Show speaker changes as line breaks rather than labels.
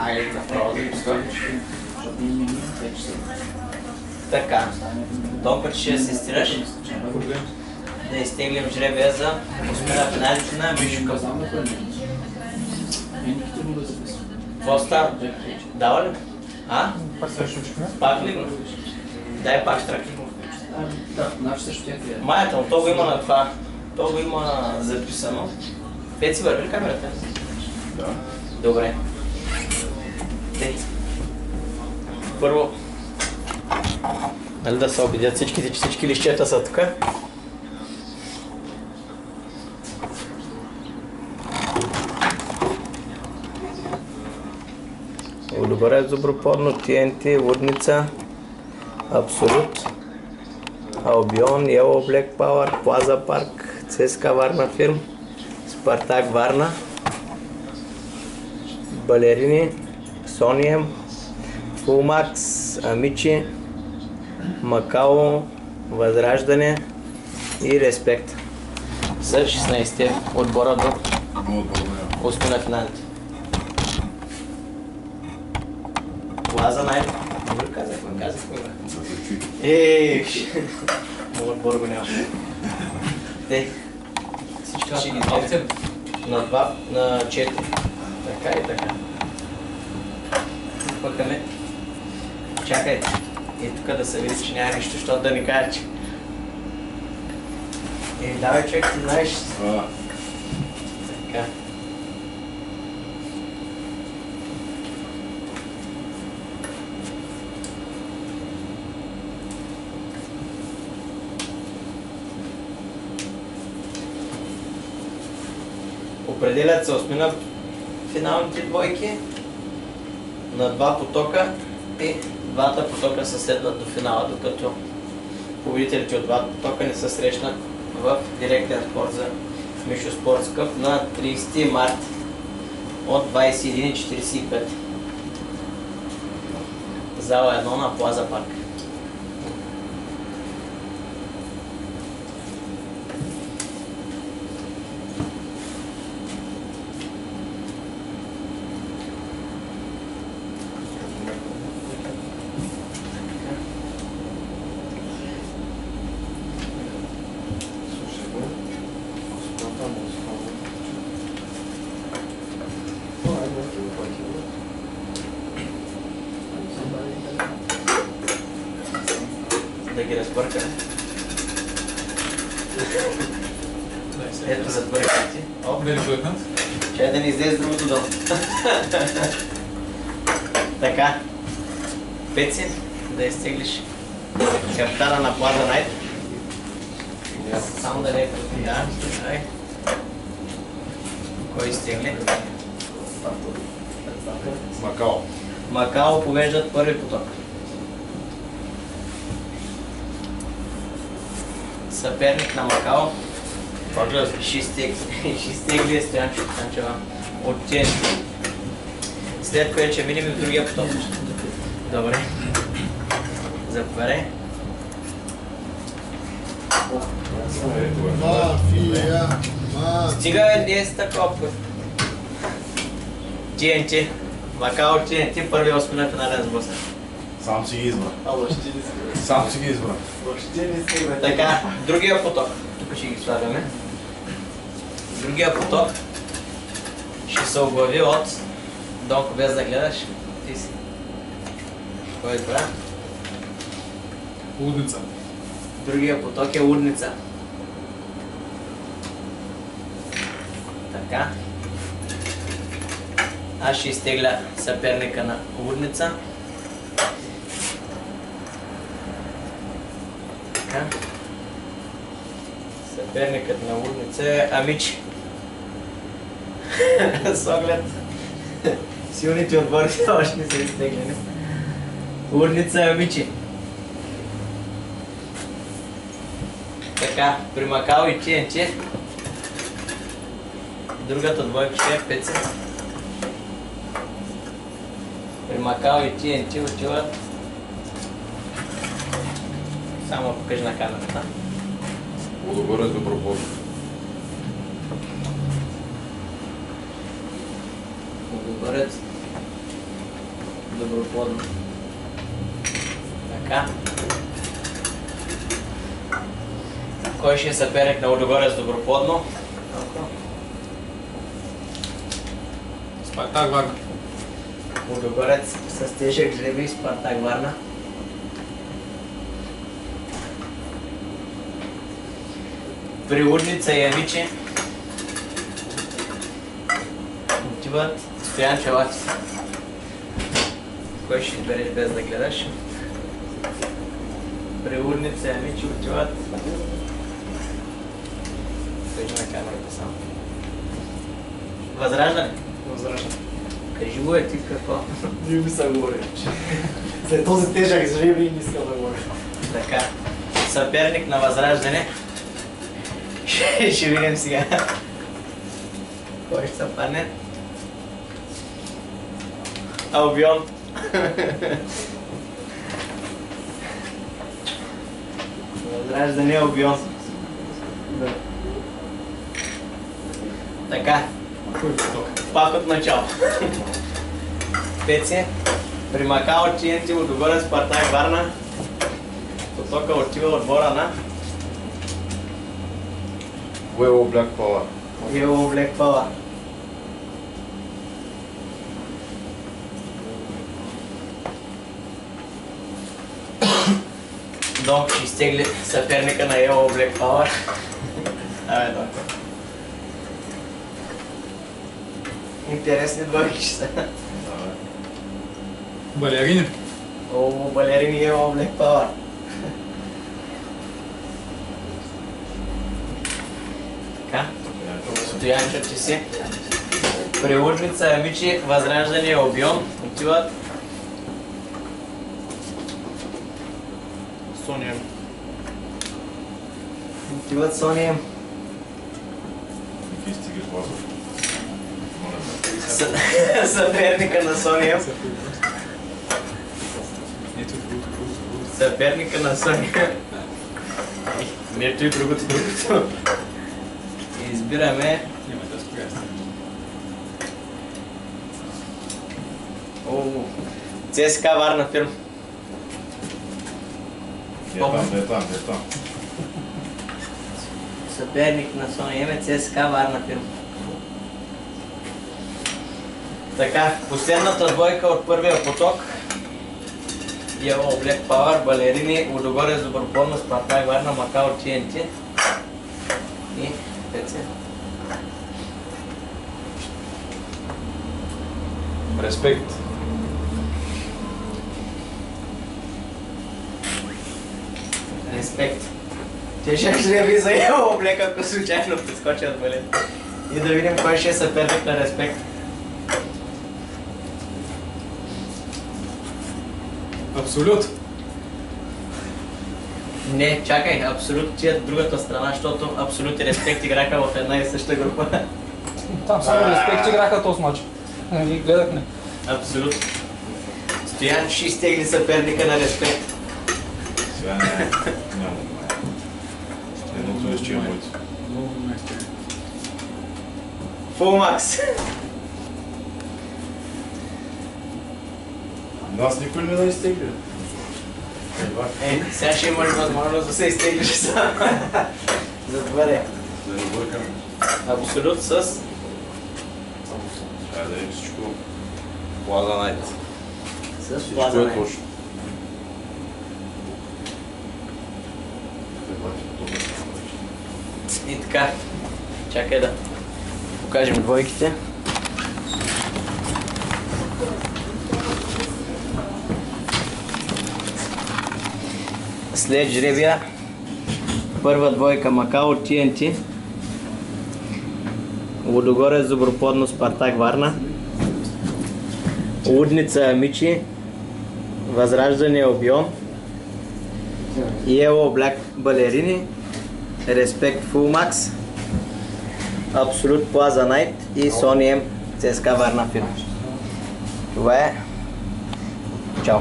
Айде, направо да изтори. Така. Докато ще асистираш, да изтеглим жребия за осмина финалите на Мишо Къп. Какво става? Дава ли? А? Пак ли го? Дай пак штракли.
Да, значи също тя трябва.
Маята, но то го има на това. То го има записано. Пеци, върви ли камерата?
Да.
Добре. Тей. Първо, нали да се убедят всичките, че всички лищета са тук. Удобрят Зубропорно, TNT, Лудница, Абсолют, Албион, Yellow Black Power, Плаза Парк, ЦСКА Варна Фирм, Спартак Варна, Балерини, Сонием, Фулмакс, Амичи, Макао, Възраждане и Респект. Са 16-те отбора до осмина финалите. Плаза най-добре. Добре казахме. Моят отбор го няма. Те, всички ще ги гледат. На 2, на 4. Така и така. Пъкаме. Чакайте. И тук да се види, че няма нищо, защото да ни кажа, че... Давай човек, ти знаеш. Така. Определят се осмина финалните двойки на 2 потока и двата потока се следват до финала, докато победителите от двата потока не се срещнат в директен спорт за Мишо Спортс Къп на 30 март от 21:45. Зала 1 на Плаза Парк. Да ги разбърка. Ето забъркат ти.
Оп, не ли бъднат?
Чай да не излезе другото долу. Така. Пеци, да изтеглиш капитана на Плаза Найт. Само да не е против. Да, ай. Кой изтегли?
Макао.
Макао повеждат първи поток. Съперник на Макао. Ще изтегли Стоянчо Танчева от TNT. След което ще минем и в другия поток. Добре. Заповядай. Стига е 10 копка. TNT. Макао TNT, първи осмина финален сблъсък.
Сам си ги избра. Сам си ги избра.
Така, другия поток. Тук ще ги слагаме. Другия поток ще се оглави от Донко, без да гледаш. Ти си. Кой избра?
Лудница.
Другия поток е Лудница. Така. Аз ще изтегля съперника на Лудница. Така. Съперникът на Лудница е Амичи. С оглед силните отбори още не са изтеглени. Лудница е Амичи. Така, при Макао и TNT другата двойка ще е Пеци. При Макао и TNT отиват. Само покажи на камерата.
Удобрят Зубропорно.
Удобрят Доброплодно. Така. Кой ще е съперник на Лудогорец Доброплодно?
Спартак Варна.
Лудогорец с тежък жребий, Спартак Варна. Приудница и Авичи отиват Стоян Чалатис. Кой ще избереш без да гледаш? Приудница и Авичи отиват. Кажи на камерата само. Възраждане?
Възраждане.
Кажи го ти какво.
Не ми се говори. След този тежък жребий не искам да говоря.
Така. Съперник на Възраждане. Ще видим сега. Кой ще се падне? Албион. Възраждане Албион.
Да.
Така. Пак от начало. Пеци. При Макао TNT Лудогорец Спартак Варна. Потока отива отбора на
Уело Black Power.
Yellow Black Power. Донк ще изтегли съперника на Yellow Black Power. Абе, Донк. Интересни двойки ще са.
Балерини.
О, балерини Yellow Black Power. Така. Стоянчо, че си. Приудница, Авичи, Възраждане, Албион отиват.
Сония.
Отиват Сония.
Какви стиги ползваш?
Съперника на Сония. Съперника на Сония. Нето и другото. Избираме ЦСКА Варна фирм.
Не там.
Съперник на Сония е ЦСКА Варна фирм. Така, последната двойка от първия поток. Yellow Black Power, Балерини, Лудогорец Доброплодно, Спартак Варна, Макао TNT и ПЦ.
Респект.
Респект. Тежък жреби за Yellow Black, ако случайно прескочат балет. И да видим кой ще е съперник на Респект.
Абсолют.
Не, чакай, Абсолют ти е другата страна, защото Абсолют и Респект играха в една и съща група.
Там само Респект играха този матч. Ние гледахме.
Абсолют. Стоян ще изтегли съперника на Респект.
Сега няма. Едното е с чия моите.
Фулмакс.
Нас никой не да изтегли.
Сега ще имаш възможност да се изтеглиш сам. Затваря.
Да не бъркаме.
Абсолют с...
Трябва да видим всичко. Плаза Найт.
С
Всичко
Плаза
е
Найт.
точно.
И така. Чакай да покажем двойките. След жребия първа двойка Макао TNT, Лудогорец Доброплодно, Спартак Варна, Лудница Амичи, Възраждане Албион, Yellow Black Балерини, Респект Фулмакс, Абсолют Плаза Найт и Сони М ЦСКА Варна фирма. Това е. Чао!